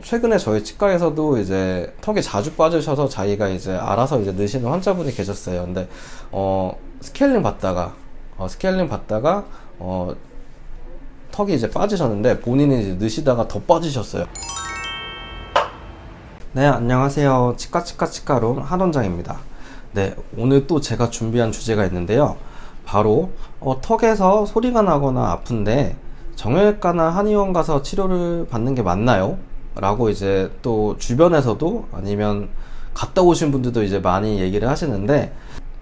최근에 저희 치과에서도 이제 턱이 자주 빠지셔서 자기가 이제 알아서 이제 넣으시는 환자분이 계셨어요. 근데 스케일링 받다가 턱이 이제 빠지셨는데 본인이 이제 넣으시다가 더 빠지셨어요. 네, 안녕하세요. 치과룸 한원장입니다. 네, 오늘 또 제가 준비한 주제가 있는데요. 바로 턱에서 소리가 나거나 아픈데 정형외과나 한의원 가서 치료를 받는 게 맞나요? 라고 이제 또 주변에서도 아니면 갔다 오신 분들도 이제 많이 얘기를 하시는데,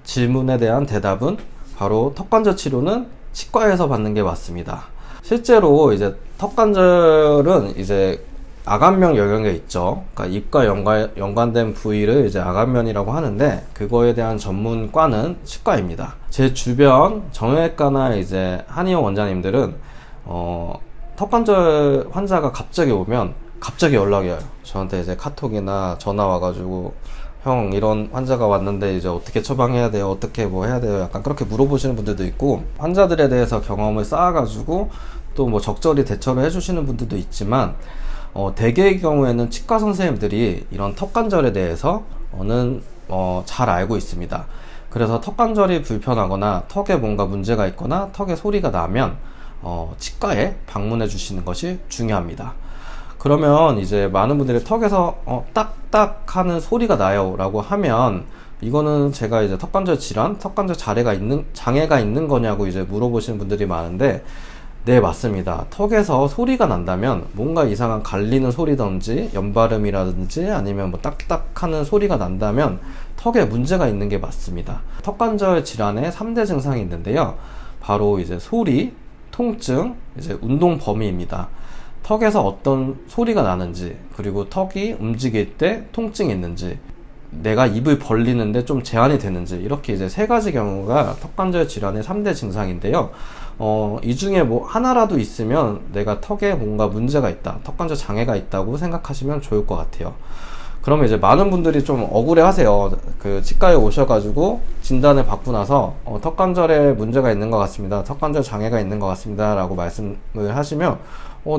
질문에 대한 대답은 바로 턱관절 치료는 치과에서 받는 게 맞습니다. 실제로 이제 턱관절은 이제 아간면 영역에 있죠. 그러니까 입과 연관된 부위를 이제 아간면이라고 하는데, 그거에 대한 전문과는 치과입니다. 제 주변 정형외과나 이제 한의원 원장님들은 턱관절 환자가 갑자기 오면 갑자기 연락이 와요. 저한테 이제 카톡이나 전화 와가지고, 형 이런 환자가 왔는데 이제 어떻게 처방해야 돼요? 어떻게 뭐 해야 돼요? 약간 그렇게 물어보시는 분들도 있고, 환자들에 대해서 경험을 쌓아가지고 또 뭐 적절히 대처를 해주시는 분들도 있지만, 대개의 경우에는 치과 선생님들이 이런 턱관절에 대해서는 잘 알고 있습니다. 그래서 턱관절이 불편하거나 턱에 뭔가 문제가 있거나 턱에 소리가 나면 치과에 방문해 주시는 것이 중요합니다. 그러면 이제 많은 분들이 턱에서 딱딱 하는 소리가 나요 라고 하면, 이거는 제가 이제 턱관절 질환, 턱관절 장애가 있는 거냐고 이제 물어보시는 분들이 많은데, 네, 맞습니다. 턱에서 소리가 난다면 뭔가 이상한 갈리는 소리든지 연발음이라든지 아니면 뭐 딱딱하는 소리가 난다면 턱에 문제가 있는 게 맞습니다. 턱관절 질환의 3대 증상이 있는데요. 바로 이제 소리, 통증, 이제 운동 범위입니다. 턱에서 어떤 소리가 나는지, 그리고 턱이 움직일 때 통증이 있는지, 내가 입을 벌리는데 좀 제한이 되는지, 이렇게 이제 세 가지 경우가 턱관절 질환의 3대 증상인데요. 이 중에 뭐 하나라도 있으면 내가 턱에 뭔가 문제가 있다, 턱관절 장애가 있다고 생각하시면 좋을 것 같아요. 그러면 이제 많은 분들이 좀 억울해 하세요. 그 치과에 오셔가지고 진단을 받고 나서 턱관절에 문제가 있는 것 같습니다, 턱관절 장애가 있는 것 같습니다 라고 말씀을 하시면,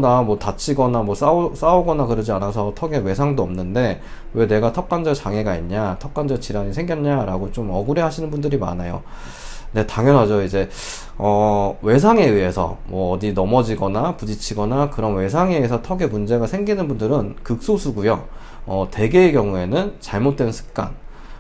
나 뭐 다치거나 뭐 싸우거나 그러지 않아서 턱에 외상도 없는데 왜 내가 턱관절 장애가 있냐, 턱관절 질환이 생겼냐 라고 좀 억울해 하시는 분들이 많아요. 네, 당연하죠. 이제 외상에 의해서 뭐 어디 넘어지거나 부딪히거나 그런 외상에 의해서 턱에 문제가 생기는 분들은 극소수고요. 대개의 경우에는 잘못된 습관,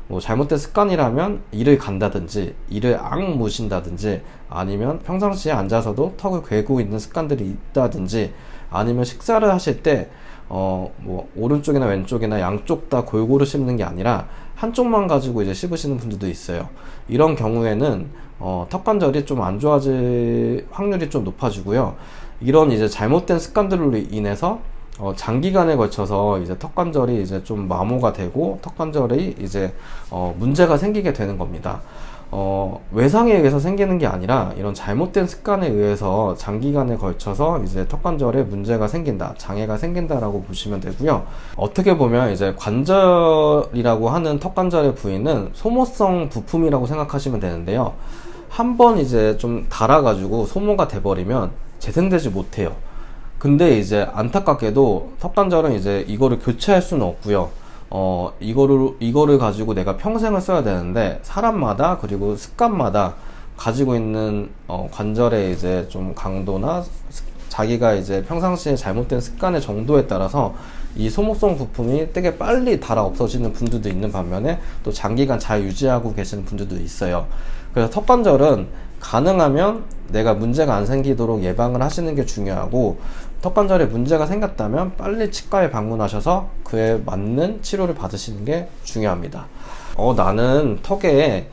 뭐 잘못된 습관이라면 이를 간다든지 이를 무신다든지, 아니면 평상시에 앉아서도 턱을 괴고 있는 습관들이 있다든지, 아니면 식사를 하실 때 뭐 오른쪽이나 왼쪽이나 양쪽 다 골고루 씹는 게 아니라 한쪽만 가지고 이제 씹으시는 분들도 있어요. 이런 경우에는 턱관절이 좀 안 좋아질 확률이 좀 높아지고요. 이런 이제 잘못된 습관들로 인해서 장기간에 걸쳐서 이제 턱관절이 이제 좀 마모가 되고 턱관절이 이제 문제가 생기게 되는 겁니다. 외상에 의해서 생기는 게 아니라 이런 잘못된 습관에 의해서 장기간에 걸쳐서 이제 턱관절에 문제가 생긴다, 장애가 생긴다라고 보시면 되고요. 어떻게 보면 이제 관절이라고 하는 턱관절의 부위는 소모성 부품이라고 생각하시면 되는데요. 한번 이제 좀 닳아가지고 소모가 돼버리면 재생되지 못해요. 근데 이제 안타깝게도 턱관절은 이제 이거를 교체할 수는 없고요. 이거를 가지고 내가 평생을 써야 되는데, 사람마다 그리고 습관마다 가지고 있는 관절의 이제 좀 강도나 자기가 이제 평상시에 잘못된 습관의 정도에 따라서 이 소모성 부품이 되게 빨리 닳아 없어지는 분들도 있는 반면에, 또 장기간 잘 유지하고 계시는 분들도 있어요. 그래서 턱관절은 가능하면 내가 문제가 안 생기도록 예방을 하시는 게 중요하고, 턱관절에 문제가 생겼다면 빨리 치과에 방문하셔서 그에 맞는 치료를 받으시는 게 중요합니다. 나는 턱에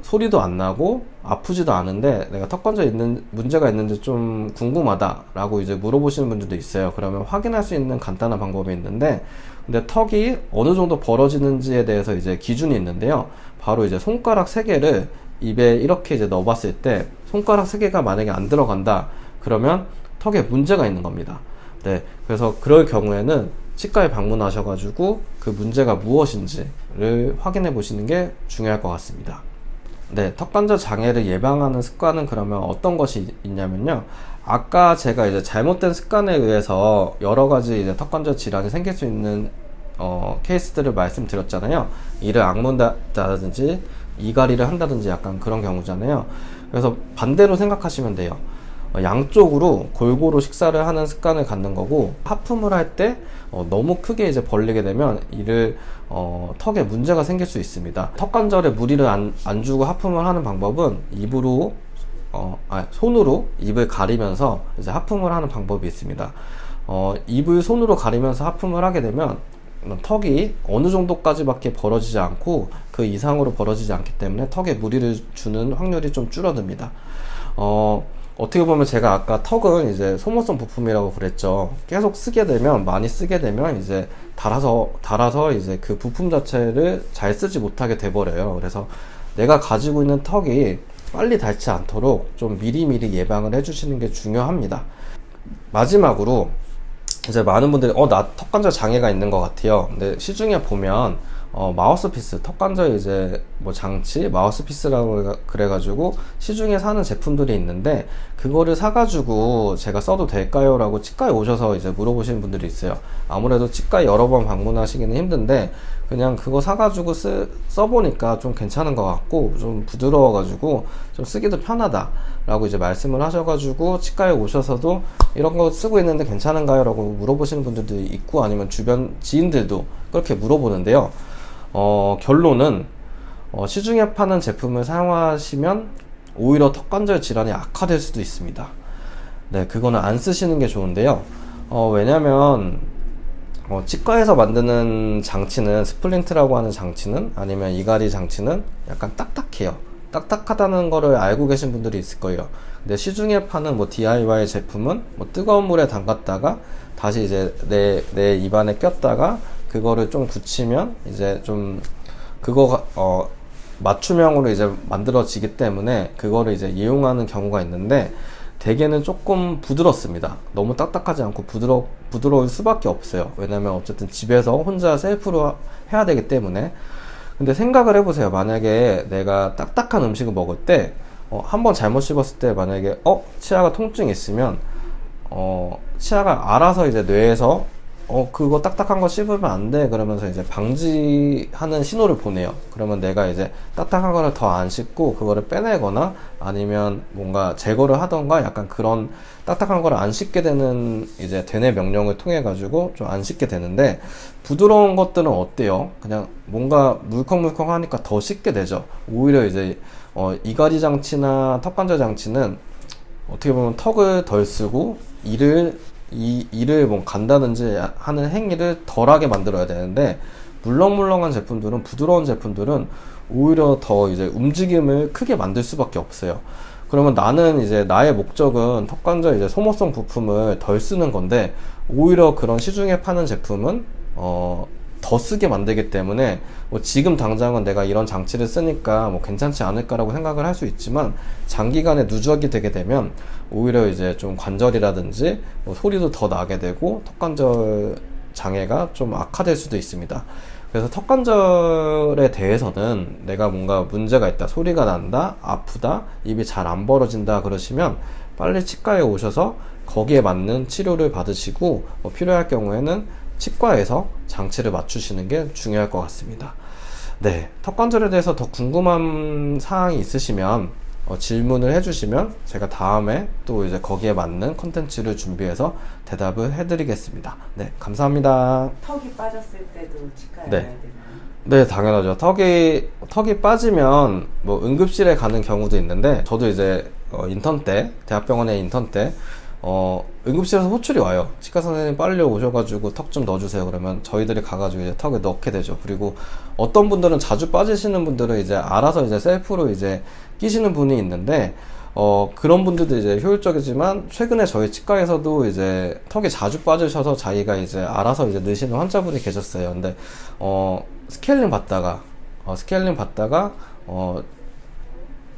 소리도 안 나고 아프지도 않은데 내가 턱관절에 문제가 있는지 좀 궁금하다 라고 이제 물어보시는 분들도 있어요. 그러면 확인할 수 있는 간단한 방법이 있는데, 근데 턱이 어느 정도 벌어지는지에 대해서 이제 기준이 있는데요. 바로 이제 손가락 3개를 입에 이렇게 이제 넣어봤을 때 손가락 3개가 만약에 안 들어간다, 그러면 턱에 문제가 있는 겁니다. 네, 그래서 그럴 경우에는 치과에 방문하셔가지고 그 문제가 무엇인지를 확인해 보시는 게 중요할 것 같습니다. 네, 턱관절 장애를 예방하는 습관은 그러면 어떤 것이 있냐면요. 아까 제가 이제 잘못된 습관에 의해서 여러 가지 이제 턱 관절 질환이 생길 수 있는 케이스들을 말씀드렸잖아요. 이를 악문다든지 이갈이를 한다든지 약간 그런 경우잖아요. 그래서 반대로 생각하시면 돼요. 양쪽으로 골고루 식사를 하는 습관을 갖는 거고, 하품을 할 때 너무 크게 이제 벌리게 되면 이를 턱에 문제가 생길 수 있습니다. 턱 관절에 무리를 안 주고 하품을 하는 방법은 입으로 손으로 입을 가리면서 이제 하품을 하는 방법이 있습니다. 입을 손으로 가리면서 하품을 하게 되면 턱이 어느 정도까지밖에 벌어지지 않고 그 이상으로 벌어지지 않기 때문에 턱에 무리를 주는 확률이 좀 줄어듭니다. 어떻게 보면 제가 아까 턱은 이제 소모성 부품이라고 그랬죠. 계속 쓰게 되면, 많이 쓰게 되면 이제 닳아서 이제 그 부품 자체를 잘 쓰지 못하게 돼버려요. 그래서 내가 가지고 있는 턱이 빨리 닳지 않도록 좀 미리미리 예방을 해주시는 게 중요합니다. 마지막으로 이제 많은 분들이 나 턱관절 장애가 있는 것 같아요. 근데 시중에 보면 마우스피스, 턱관절 이제 뭐 장치, 마우스피스라고 그래가지고 시중에 사는 제품들이 있는데, 그거를 사가지고 제가 써도 될까요? 라고 치과에 오셔서 이제 물어보시는 분들이 있어요. 아무래도 치과에 여러 번 방문하시기는 힘든데, 그냥 그거 사가지고 써보니까 좀 괜찮은 것 같고, 좀 부드러워가지고 좀 쓰기도 편하다 라고 이제 말씀을 하셔가지고 치과에 오셔서도 이런 거 쓰고 있는데 괜찮은가요? 라고 물어보시는 분들도 있고, 아니면 주변 지인들도 그렇게 물어보는데요. 결론은 시중에 파는 제품을 사용하시면 오히려 턱관절 질환이 악화될 수도 있습니다. 네, 그거는 안 쓰시는 게 좋은데요. 왜냐면 치과에서 만드는 장치는, 스플린트라고 하는 장치는, 아니면 이갈이 장치는 약간 딱딱해요. 딱딱하다는 거를 알고 계신 분들이 있을 거예요. 근데 시중에 파는 뭐 DIY 제품은 뭐 뜨거운 물에 담갔다가 다시 이제 내 입안에 꼈다가 그거를 좀 굳히면 이제 좀 그거가 맞춤형으로 이제 만들어지기 때문에 그거를 이제 이용하는 경우가 있는데, 대개는 조금 부드럽습니다. 너무 딱딱하지 않고 부드러울 수밖에 없어요. 왜냐면 어쨌든 집에서 혼자 셀프로 해야 되기 때문에. 근데 생각을 해보세요. 만약에 내가 딱딱한 음식을 먹을 때 한번 잘못 씹었을 때 만약에 치아가 통증이 있으면 치아가 알아서 이제 뇌에서 그거 딱딱한 거 씹으면 안 돼 그러면서 이제 방지하는 신호를 보내요. 그러면 내가 이제 딱딱한 거를 더 안 씹고 그거를 빼내거나 아니면 뭔가 제거를 하던가, 약간 그런 딱딱한 거를 안 씹게 되는 이제 되뇌 명령을 통해 가지고 좀 안 씹게 되는데, 부드러운 것들은 어때요? 그냥 뭔가 물컹물컹 하니까 더 씹게 되죠. 오히려 이제 이갈이 장치나 턱관절 장치는 어떻게 보면 턱을 덜 쓰고 이를 뭐 간다든지 하는 행위를 덜하게 만들어야 되는데, 물렁물렁한 제품들은, 부드러운 제품들은 오히려 더 이제 움직임을 크게 만들 수밖에 없어요. 그러면 나는 이제 나의 목적은 턱관절 이제 소모성 부품을 덜 쓰는 건데, 오히려 그런 시중에 파는 제품은 더 쓰게 만들기 때문에 뭐 지금 당장은 내가 이런 장치를 쓰니까 뭐 괜찮지 않을까라고 생각을 할 수 있지만, 장기간에 누적이 되게 되면 오히려 이제 좀 관절이라든지 뭐 소리도 더 나게 되고 턱관절 장애가 좀 악화될 수도 있습니다. 그래서 턱관절에 대해서는 내가 뭔가 문제가 있다, 소리가 난다, 아프다, 입이 잘 안 벌어진다 그러시면 빨리 치과에 오셔서 거기에 맞는 치료를 받으시고, 필요할 경우에는 치과에서 장치를 맞추시는 게 중요할 것 같습니다. 네, 턱관절에 대해서 더 궁금한 사항이 있으시면 질문을 해주시면 제가 다음에 또 이제 거기에 맞는 컨텐츠를 준비해서 대답을 해드리겠습니다. 네, 감사합니다. 턱이 빠졌을 때도 치과에 네. 가야 되나요? 네, 당연하죠. 턱이 빠지면 뭐 응급실에 가는 경우도 있는데, 저도 이제 인턴 때, 대학병원에 인턴 때 응급실에서 호출이 와요. 치과 선생님 빨리 오셔가지고 턱 좀 넣어주세요. 그러면 저희들이 가가지고 이제 턱에 넣게 되죠. 그리고 어떤 분들은, 자주 빠지시는 분들은 이제 알아서 이제 셀프로 이제 끼시는 분이 있는데, 그런 분들도 이제 효율적이지만, 최근에 저희 치과에서도 이제 턱이 자주 빠지셔서 자기가 이제 알아서 이제 넣으시는 환자분이 계셨어요. 근데 스케일링 받다가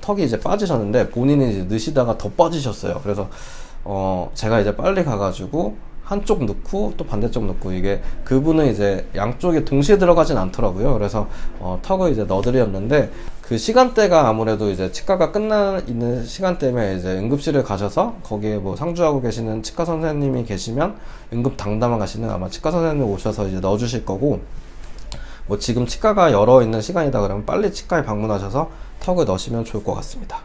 턱이 이제 빠지셨는데 본인이 이제 넣으시다가 더 빠지셨어요. 그래서 제가 이제 빨리 가가지고 한쪽 넣고 또 반대쪽 넣고, 이게 그분은 이제 양쪽에 동시에 들어가진 않더라고요. 그래서 턱을 이제 넣어드렸는데, 그 시간대가 아무래도 이제 치과가 끝나 있는 시간대면 이제 응급실을 가셔서 거기에 뭐 상주하고 계시는 치과 선생님이 계시면 응급 당담을 가시는 아마 치과 선생님 오셔서 이제 넣어주실 거고, 뭐 지금 치과가 열어 있는 시간이다 그러면 빨리 치과에 방문하셔서 턱을 넣으시면 좋을 것 같습니다.